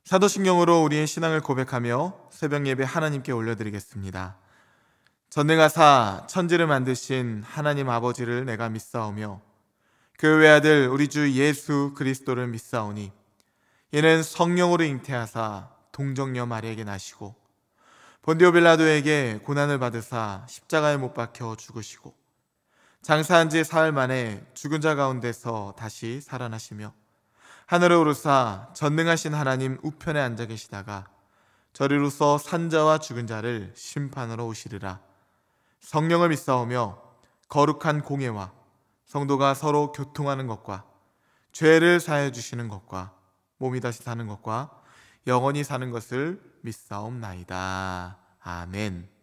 사도신경으로 우리의 신앙을 고백하며 새벽 예배 하나님께 올려드리겠습니다. 전능하사 천지를 만드신 하나님 아버지를 내가 믿사오며 그 외아들 우리 주 예수 그리스도를 믿사오니 이는 성령으로 잉태하사 동정녀 마리아에게 나시고 본디오 빌라도에게 고난을 받으사 십자가에 못 박혀 죽으시고 장사한 지 사흘 만에 죽은 자 가운데서 다시 살아나시며 하늘에 오르사 전능하신 하나님 우편에 앉아 계시다가 저리로서 산자와 죽은 자를 심판하러 오시리라. 성령을 믿사오며 거룩한 공예와 성도가 서로 교통하는 것과 죄를 사해 주시는 것과 몸이 다시 사는 것과 영원히 사는 것을 믿사옵나이다. 아멘.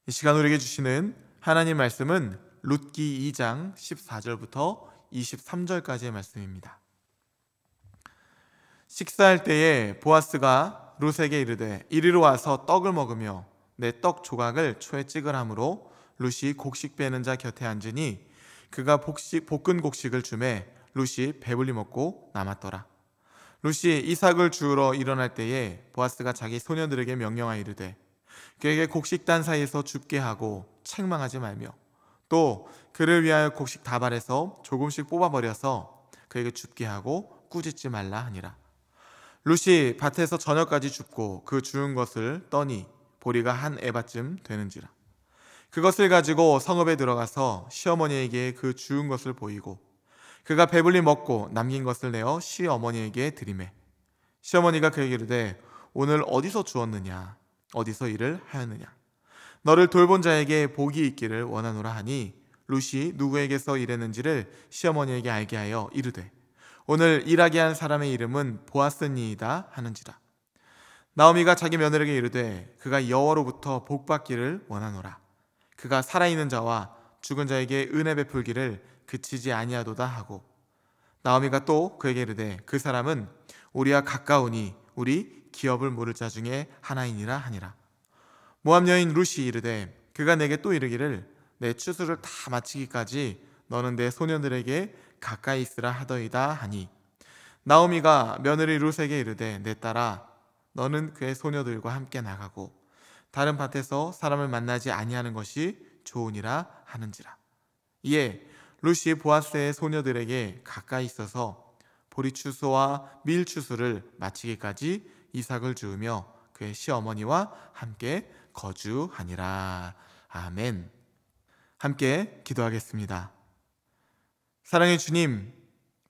이 시간 우리에게 주시는 하나님 말씀은 룻기 2장 14절부터 23절까지의 말씀입니다. 식사할 때에 보아스가 룻에게 이르되 이리로 와서 떡을 먹으며 내 떡 조각을 초에 찍으라므로 룻이 곡식 빼는 자 곁에 앉으니 그가 볶은 곡식을 주매 룻이 배불리 먹고 남았더라. 룻이 이삭을 주우러 일어날 때에 보아스가 자기 소녀들에게 명령하여 이르되 그에게 곡식단 사이에서 줍게 하고 책망하지 말며 또 그를 위하여 곡식 다발에서 조금씩 뽑아버려서 그에게 줍게 하고 꾸짖지 말라 하니라. 룻이 밭에서 저녁까지 줍고 그 주운 것을 떠니 보리가 한 에바쯤 되는지라. 그것을 가지고 성읍에 들어가서 시어머니에게 그 주운 것을 보이고 그가 배불리 먹고 남긴 것을 내어 시어머니에게 드리매 시어머니가 그에게 이르되 오늘 어디서 주었느냐 어디서 일을 하였느냐 너를 돌본 자에게 복이 있기를 원하노라 하니 룻이 누구에게서 일했는지를 시어머니에게 알게 하여 이르되 오늘 일하게 한 사람의 이름은 보아스니이다 하는지라. 나오미가 자기 며느리에게 이르되 그가 여호와로부터 복받기를 원하노라. 그가 살아있는 자와 죽은 자에게 은혜 베풀기를 그치지 아니하도다 하고 나오미가 또 그에게 이르되 그 사람은 우리와 가까우니 우리 기업을 물을 자 중에 하나이니라 하니라. 모압 여인 룻이 이르되 그가 내게 또 이르기를 내 추수를 다 마치기까지 너는 내 소년들에게 가까이 있으라 하더이다 하니, 나오미가 며느리 룻에게 이르되 내 딸아 너는 그의 소녀들과 함께 나가고 다른 밭에서 사람을 만나지 아니하는 것이 좋으니라 하는지라. 이에 룻이 보아스의 소녀들에게 가까이 있어서 보리추수와 밀추수를 마치기까지 이삭을 주우며 그의 시어머니와 함께 거주하니라. 아멘. 함께 기도하겠습니다. 사랑의 주님,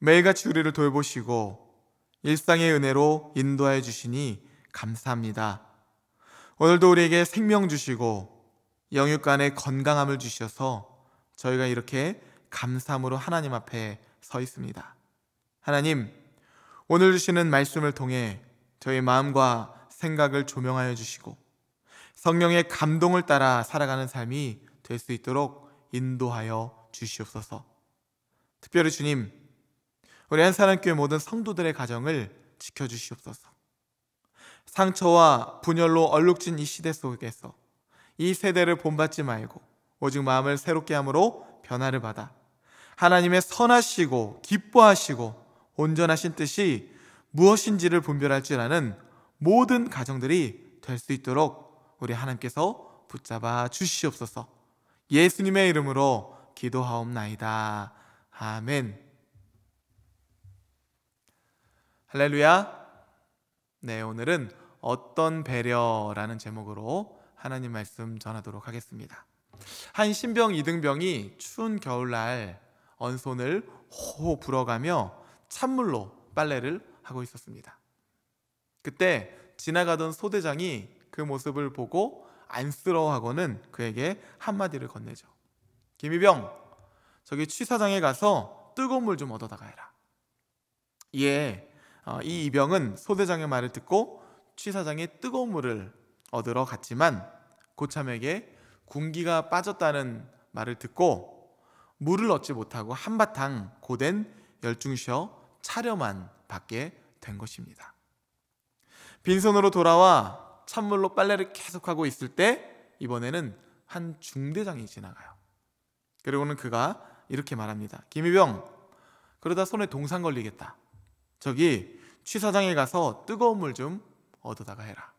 매일같이 우리를 돌보시고 일상의 은혜로 인도하여 주시니 감사합니다. 오늘도 우리에게 생명 주시고 영육간의 건강함을 주셔서 저희가 이렇게 감사함으로 하나님 앞에 서 있습니다. 하나님, 오늘 주시는 말씀을 통해 저희 마음과 생각을 조명하여 주시고 성령의 감동을 따라 살아가는 삶이 될 수 있도록 인도하여 주시옵소서. 특별히 주님, 우리 한사람교회 모든 성도들의 가정을 지켜주시옵소서. 상처와 분열로 얼룩진 이 시대 속에서 이 세대를 본받지 말고 오직 마음을 새롭게 함으로 변화를 받아 하나님의 선하시고 기뻐하시고 온전하신 뜻이 무엇인지를 분별할 줄 아는 모든 가정들이 될 수 있도록 우리 하나님께서 붙잡아 주시옵소서. 예수님의 이름으로 기도하옵나이다. 아멘. 할렐루야. 네, 오늘은 어떤 배려라는 제목으로 하나님 말씀 전하도록 하겠습니다. 한 신병 이등병이 추운 겨울날 언손을 호호 불어가며 찬물로 빨래를 하고 있었습니다. 그때 지나가던 소대장이 그 모습을 보고 안쓰러워하고는 그에게 한마디를 건네죠. 김이병, 저기 취사장에 가서 뜨거운 물 좀 얻어다가 해라. 이에 이 이병은 소대장의 말을 듣고 취사장에 뜨거운 물을 얻으러 갔지만 고참에게 군기가 빠졌다는 말을 듣고 물을 얻지 못하고 한바탕 고된 열중셔 차려만 받게 된 것입니다. 빈손으로 돌아와 찬물로 빨래를 계속하고 있을 때 이번에는 한 중대장이 지나가요. 그리고는 그가 이렇게 말합니다. 김이병, 그러다 손에 동상 걸리겠다. 저기 취사장에 가서 뜨거운 물 좀 얻어다가 해라.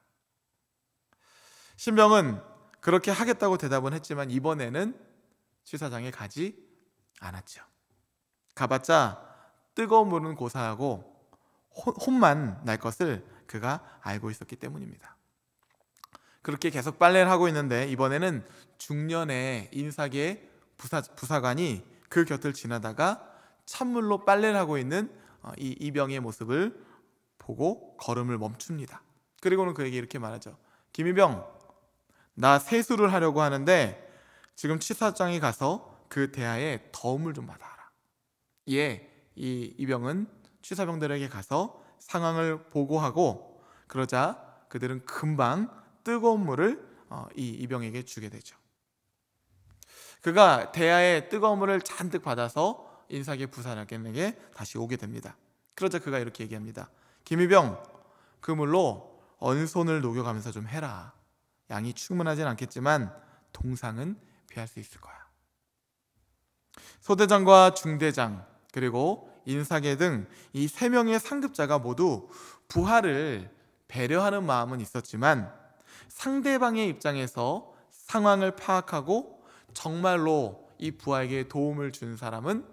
신병은 그렇게 하겠다고 대답은 했지만 이번에는 취사장에 가지 않았죠. 가봤자 뜨거운 물은 고사하고 혼만 날 것을 그가 알고 있었기 때문입니다. 그렇게 계속 빨래를 하고 있는데 이번에는 중년의 인사계 부사관이 그 곁을 지나다가 찬물로 빨래를 하고 있는 이 이병의 모습을 보고 걸음을 멈춥니다. 그리고는 그에게 이렇게 말하죠. 김이병, 나 세수를 하려고 하는데 지금 취사장에 가서 그 대야에 더운 물 좀 받아라. 이에 이 이병은 취사병들에게 가서 상황을 보고하고 그러자 그들은 금방 뜨거운 물을 이 이병에게 주게 되죠. 그가 대야에 뜨거운 물을 잔뜩 받아서 인사계 부사관에게 다시 오게 됩니다. 그러자 그가 이렇게 얘기합니다. 김이병, 그 물로 언손을 녹여가면서 좀 해라. 양이 충분하진 않겠지만 동상은 피할 수 있을 거야. 소대장과 중대장 그리고 인사계 등 이 세 명의 상급자가 모두 부하를 배려하는 마음은 있었지만 상대방의 입장에서 상황을 파악하고 정말로 이 부하에게 도움을 준 사람은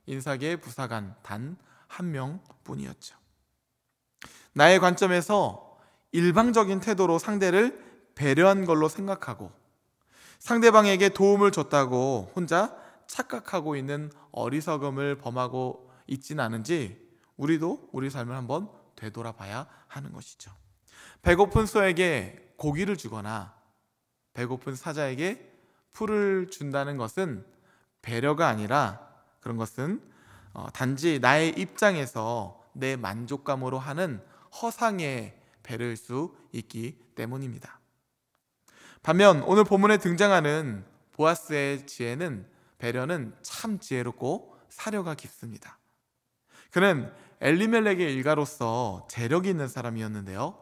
인사계 부사관 단 한 명뿐이었죠. 나의 관점에서 일방적인 태도로 상대를 배려한 걸로 생각하고 상대방에게 도움을 줬다고 혼자 착각하고 있는 어리석음을 범하고 있지는 않은지 우리도 우리 삶을 한번 되돌아봐야 하는 것이죠. 배고픈 소에게 고기를 주거나 배고픈 사자에게 풀을 준다는 것은 배려가 아니라 그런 것은 단지 나의 입장에서 내 만족감으로 하는 허상의 배려일 수 있기 때문입니다. 반면 오늘 본문에 등장하는 보아스의 배려는 참 지혜롭고 사려가 깊습니다. 그는 엘리멜렉의 일가로서 재력이 있는 사람이었는데요.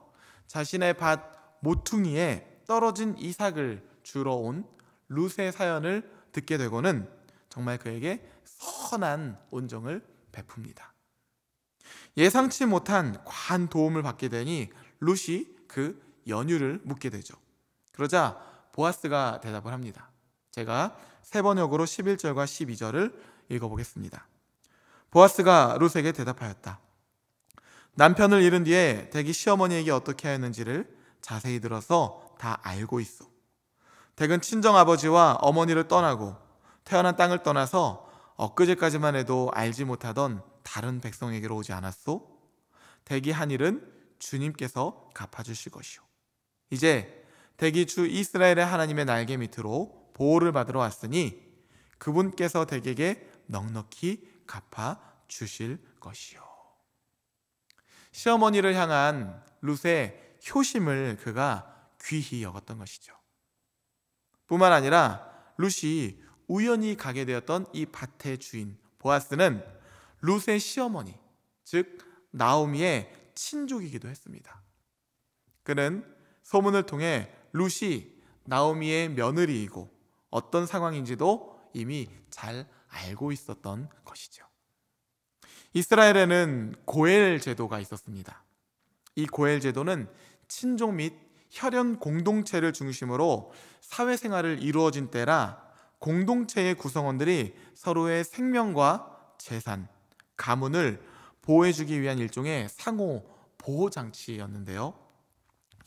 자신의 밭 모퉁이에 떨어진 이삭을 주러 온 룻의 사연을 듣게 되고는 정말 그에게 선한 온정을 베풉니다. 예상치 못한 과한 도움을 받게 되니 룻이 그 연유를 묻게 되죠. 그러자 보아스가 대답을 합니다. 제가 세 번역으로 11절과 12절을 읽어보겠습니다. 보아스가 룻에게 대답하였다. 남편을 잃은 뒤에 댁이 시어머니에게 어떻게 하였는지를 자세히 들어서 다 알고 있소. 댁은 친정아버지와 어머니를 떠나고 태어난 땅을 떠나서 엊그제까지만 해도 알지 못하던 다른 백성에게로 오지 않았소? 댁이 한 일은 주님께서 갚아주실 것이오. 이제 댁이 주 이스라엘의 하나님의 날개 밑으로 보호를 받으러 왔으니 그분께서 댁에게 넉넉히 갚아주실 것이오. 시어머니를 향한 룻의 효심을 그가 귀히 여겼던 것이죠. 뿐만 아니라 룻이 우연히 가게 되었던 이 밭의 주인 보아스는 룻의 시어머니, 즉 나오미의 친족이기도 했습니다. 그는 소문을 통해 룻이 나오미의 며느리이고 어떤 상황인지도 이미 잘 알고 있었던 것이죠. 이스라엘에는 고엘 제도가 있었습니다. 이 고엘 제도는 친족 및 혈연 공동체를 중심으로 사회생활을 이루어진 때라 공동체의 구성원들이 서로의 생명과 재산, 가문을 보호해주기 위한 일종의 상호 보호장치였는데요.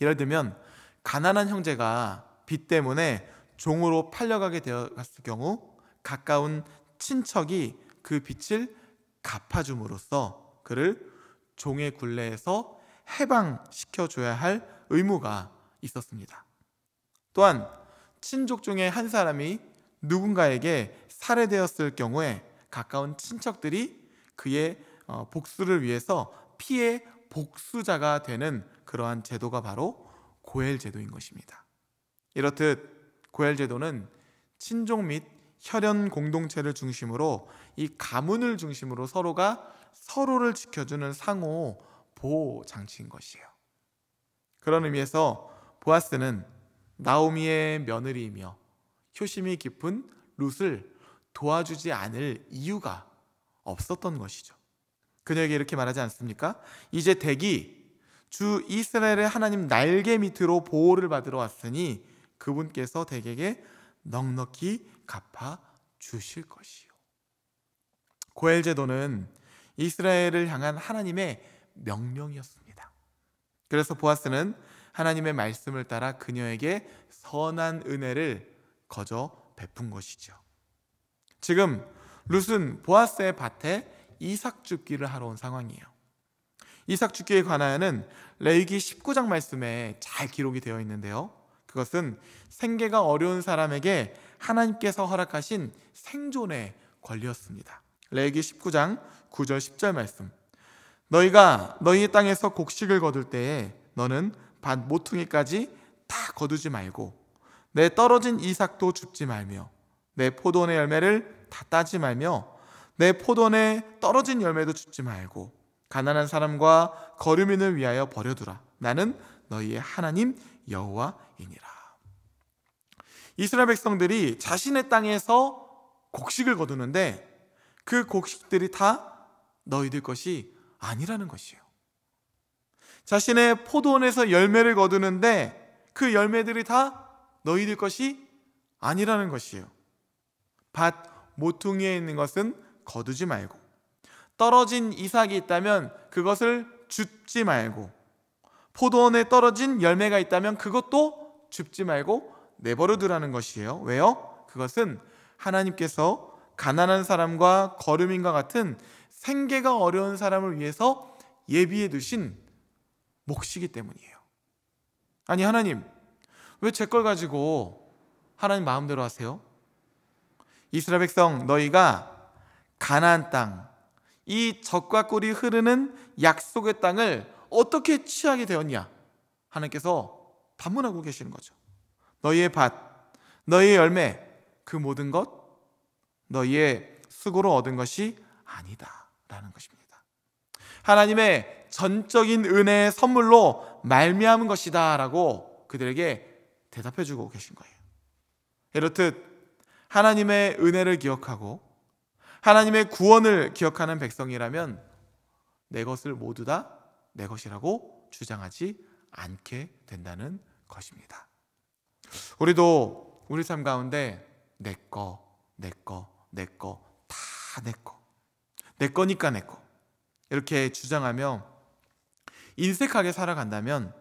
예를 들면 가난한 형제가 빚 때문에 종으로 팔려가게 되었을 경우 가까운 친척이 그 빚을 갚아줌으로써 그를 종의 굴레에서 해방시켜줘야 할 의무가 있었습니다. 또한 친족 중에 한 사람이 누군가에게 살해되었을 경우에 가까운 친척들이 그의 복수를 위해서 피해 복수자가 되는 그러한 제도가 바로 고엘 제도인 것입니다. 이렇듯 고엘 제도는 친족 및 혈연 공동체를 중심으로 이 가문을 중심으로 서로가 서로를 지켜주는 상호 보호 장치인 것이에요. 그런 의미에서 보아스는 나오미의 며느리이며 효심이 깊은 룻을 도와주지 않을 이유가 없었던 것이죠. 그녀에게 이렇게 말하지 않습니까? 이제 댁이 주 이스라엘의 하나님 날개 밑으로 보호를 받으러 왔으니 그분께서 댁에게 넉넉히 갚아 주실 것이요. 고엘 제도는 이스라엘을 향한 하나님의 명령이었습니다. 그래서 보아스는 하나님의 말씀을 따라 그녀에게 선한 은혜를 거저 베푼 것이죠. 지금 룻은 보아스의 밭에 이삭 줍기를 하러 온 상황이에요. 이삭 줍기에 관하여는 레위기 19장 말씀에 잘 기록이 되어 있는데요. 그것은 생계가 어려운 사람에게 하나님께서 허락하신 생존의 권리였습니다. 레위기 19장 9절 10절 말씀. 너희가 너희의 땅에서 곡식을 거둘 때에 너는 밭 모퉁이까지 다 거두지 말고 내 떨어진 이삭도 줍지 말며 내 포도원의 열매를 다 따지 말며 내 포도원에 떨어진 열매도 줍지 말고 가난한 사람과 거류민을 위하여 버려두라. 나는 너희의 하나님 여호와이니라. 이스라엘 백성들이 자신의 땅에서 곡식을 거두는데 그 곡식들이 다 너희들 것이 아니라는 것이에요. 자신의 포도원에서 열매를 거두는데 그 열매들이 다 너희들 것이 아니라는 것이에요. 밭 모퉁이에 있는 것은 거두지 말고 떨어진 이삭이 있다면 그것을 줍지 말고 포도원에 떨어진 열매가 있다면 그것도 줍지 말고 내버려 두라는 것이에요. 왜요? 그것은 하나님께서 가난한 사람과 거류민과 같은 생계가 어려운 사람을 위해서 예비해 두신 몫이기 때문이에요. 아니 하나님, 왜 제 걸 가지고 하나님 마음대로 하세요? 이스라엘 백성, 너희가 가나안 땅, 이 젖과 꿀이 흐르는 약속의 땅을 어떻게 취하게 되었냐? 하나님께서 반문하고 계시는 거죠. 너희의 밭, 너희의 열매, 그 모든 것 너희의 수고로 얻은 것이 아니다 라는 것입니다. 하나님의 전적인 은혜의 선물로 말미암은 것이다 라고 그들에게 대답해 주고 계신 거예요. 이렇듯 하나님의 은혜를 기억하고 하나님의 구원을 기억하는 백성이라면 내 것을 모두 다 내 것이라고 주장하지 않게 된다는 것입니다. 우리도 우리 삶 가운데 내 거, 내 거, 내 거, 다 내 거, 내 거니까 내 거 이렇게 주장하며 인색하게 살아간다면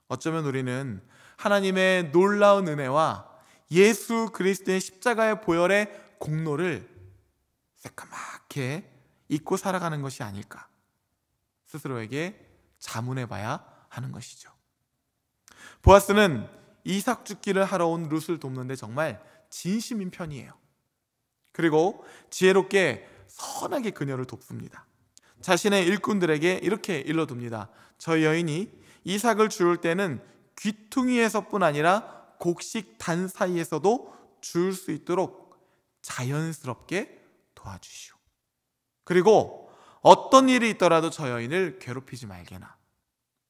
어쩌면 우리는 하나님의 놀라운 은혜와 예수 그리스도의 십자가의 보혈의 공로를 새까맣게 잊고 살아가는 것이 아닐까 스스로에게 자문해 봐야 하는 것이죠. 보아스는 이삭 죽기를 하러 온 룻을 돕는데 정말 진심인 편이에요. 그리고 지혜롭게 선하게 그녀를 돕습니다. 자신의 일꾼들에게 이렇게 일러둡니다. 저 여인이 이삭을 주울 때는 귀퉁이에서뿐 아니라 곡식 단 사이에서도 주울 수 있도록 자연스럽게 도와주시오. 그리고 어떤 일이 있더라도 저 여인을 괴롭히지 말게나.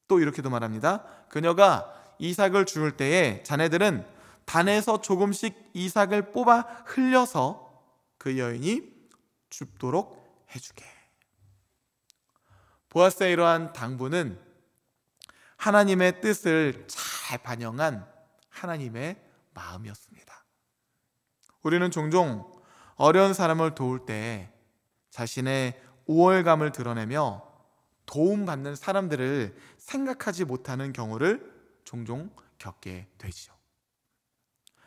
또 이렇게도 말합니다. 그녀가 이삭을 주울 때에 자네들은 단에서 조금씩 이삭을 뽑아 흘려서 그 여인이 줍도록 해주게. 보아스의 이러한 당부는 하나님의 뜻을 잘 반영한 하나님의 마음이었습니다. 우리는 종종 어려운 사람을 도울 때 자신의 우월감을 드러내며 도움받는 사람들을 생각하지 못하는 경우를 종종 겪게 되죠.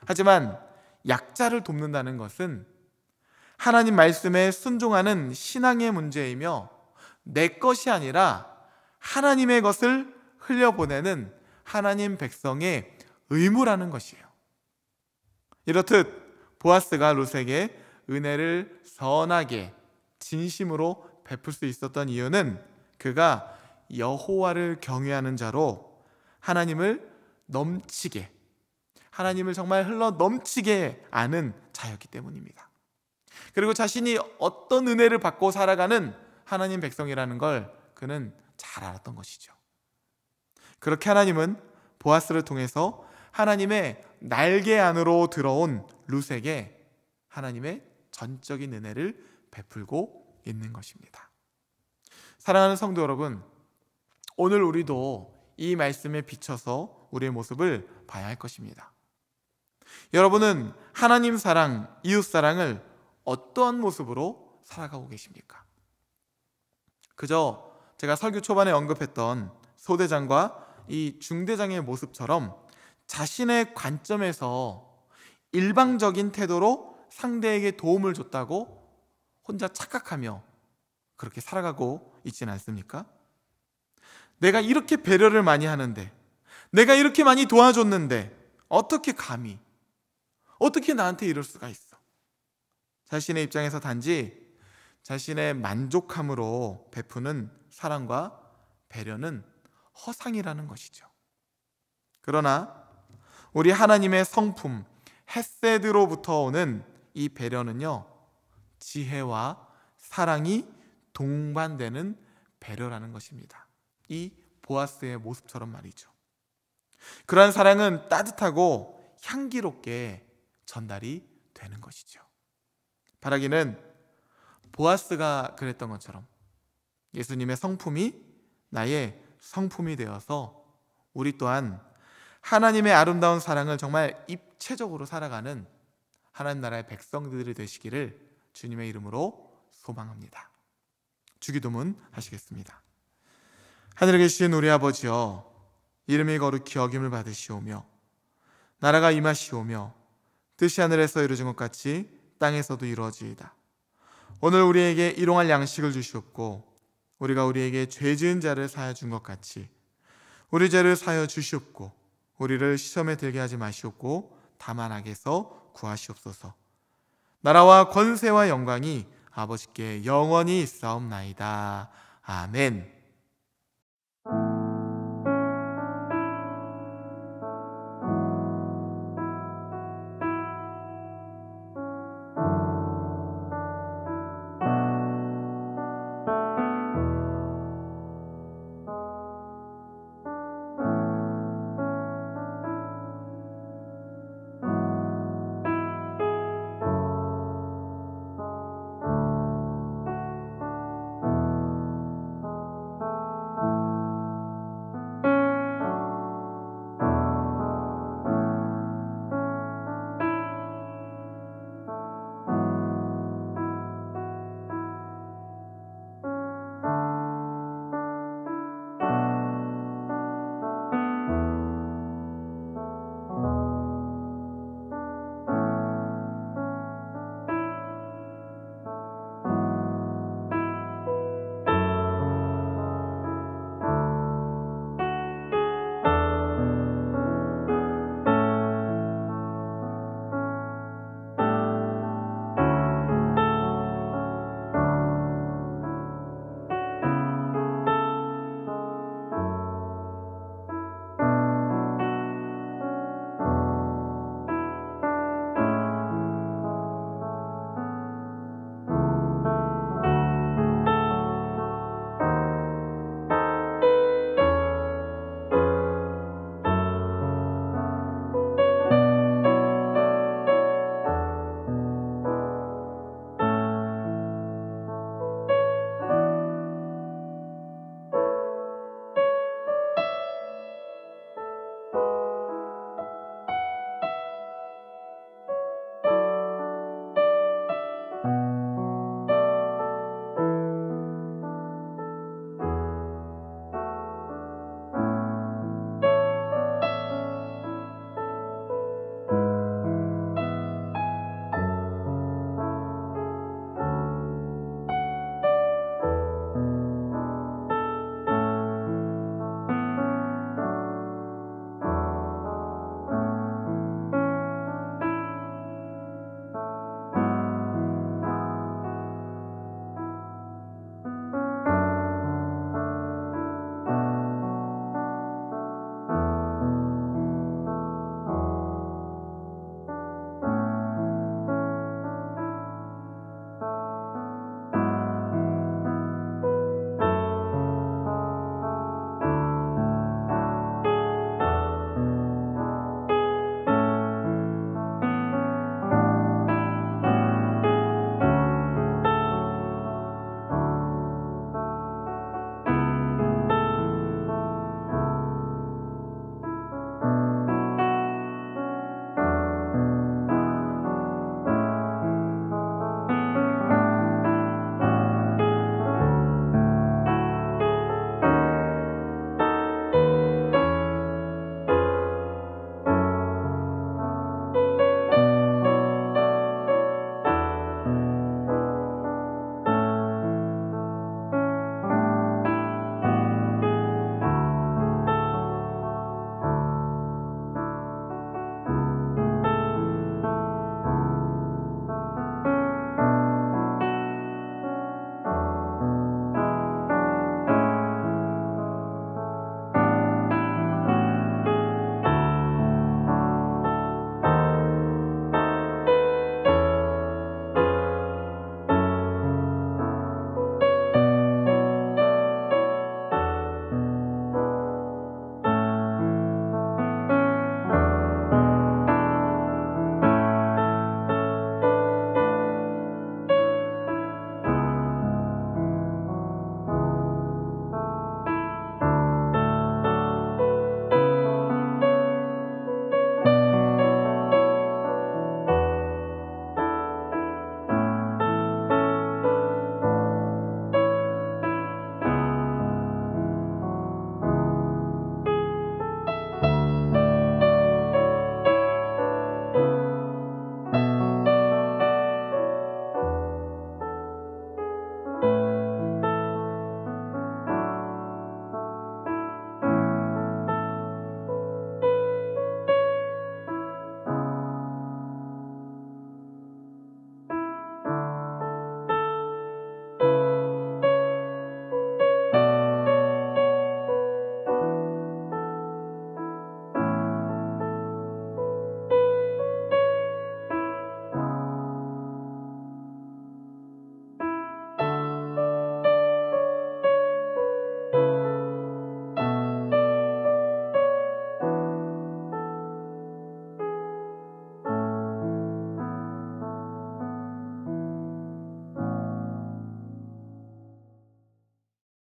하지만 약자를 돕는다는 것은 하나님 말씀에 순종하는 신앙의 문제이며 내 것이 아니라 하나님의 것을 흘려보내는 하나님 백성의 의무라는 것이에요. 이렇듯 보아스가 룻에게 은혜를 선하게 진심으로 베풀 수 있었던 이유는 그가 여호와를 경외하는 자로 하나님을 넘치게, 하나님을 정말 흘러 넘치게 아는 자였기 때문입니다. 그리고 자신이 어떤 은혜를 받고 살아가는 하나님 백성이라는 걸 그는 잘 알았던 것이죠. 그렇게 하나님은 보아스를 통해서 하나님의 날개 안으로 들어온 룻에게 하나님의 전적인 은혜를 베풀고 있는 것입니다. 사랑하는 성도 여러분, 오늘 우리도 이 말씀에 비춰서 우리의 모습을 봐야 할 것입니다. 여러분은 하나님 사랑, 이웃 사랑을 어떠한 모습으로 살아가고 계십니까? 그저 제가 설교 초반에 언급했던 소대장과 이 중대장의 모습처럼 자신의 관점에서 일방적인 태도로 상대에게 도움을 줬다고 혼자 착각하며 그렇게 살아가고 있지는 않습니까? 내가 이렇게 배려를 많이 하는데, 내가 이렇게 많이 도와줬는데 어떻게 감히, 어떻게 나한테 이럴 수가 있어? 자신의 입장에서 단지 자신의 만족함으로 베푸는 사랑과 배려는 허상이라는 것이죠. 그러나 우리 하나님의 성품 헤세드로부터 오는 이 배려는요, 지혜와 사랑이 동반되는 배려라는 것입니다. 이 보아스의 모습처럼 말이죠. 그러한 사랑은 따뜻하고 향기롭게 전달이 되는 것이죠. 바라기는 보아스가 그랬던 것처럼 예수님의 성품이 나의 성품이 되어서 우리 또한 하나님의 아름다운 사랑을 정말 입체적으로 살아가는 하나님 나라의 백성들이 되시기를 주님의 이름으로 소망합니다. 주기도문 하시겠습니다. 하늘에 계신 우리 아버지여, 이름이 거룩히 여김을 받으시오며 나라가 임하시오며 뜻이 하늘에서 이루어진 것 같이 땅에서도 이루어지이다. 오늘 우리에게 일용할 양식을 주시옵고 우리가 우리에게 죄 지은 자를 사하여 준 것 같이 우리 죄를 사하여 주시옵고 우리를 시험에 들게 하지 마시옵고 다만 악에서 구하시옵소서. 나라와 권세와 영광이 아버지께 영원히 있사옵나이다. 아멘.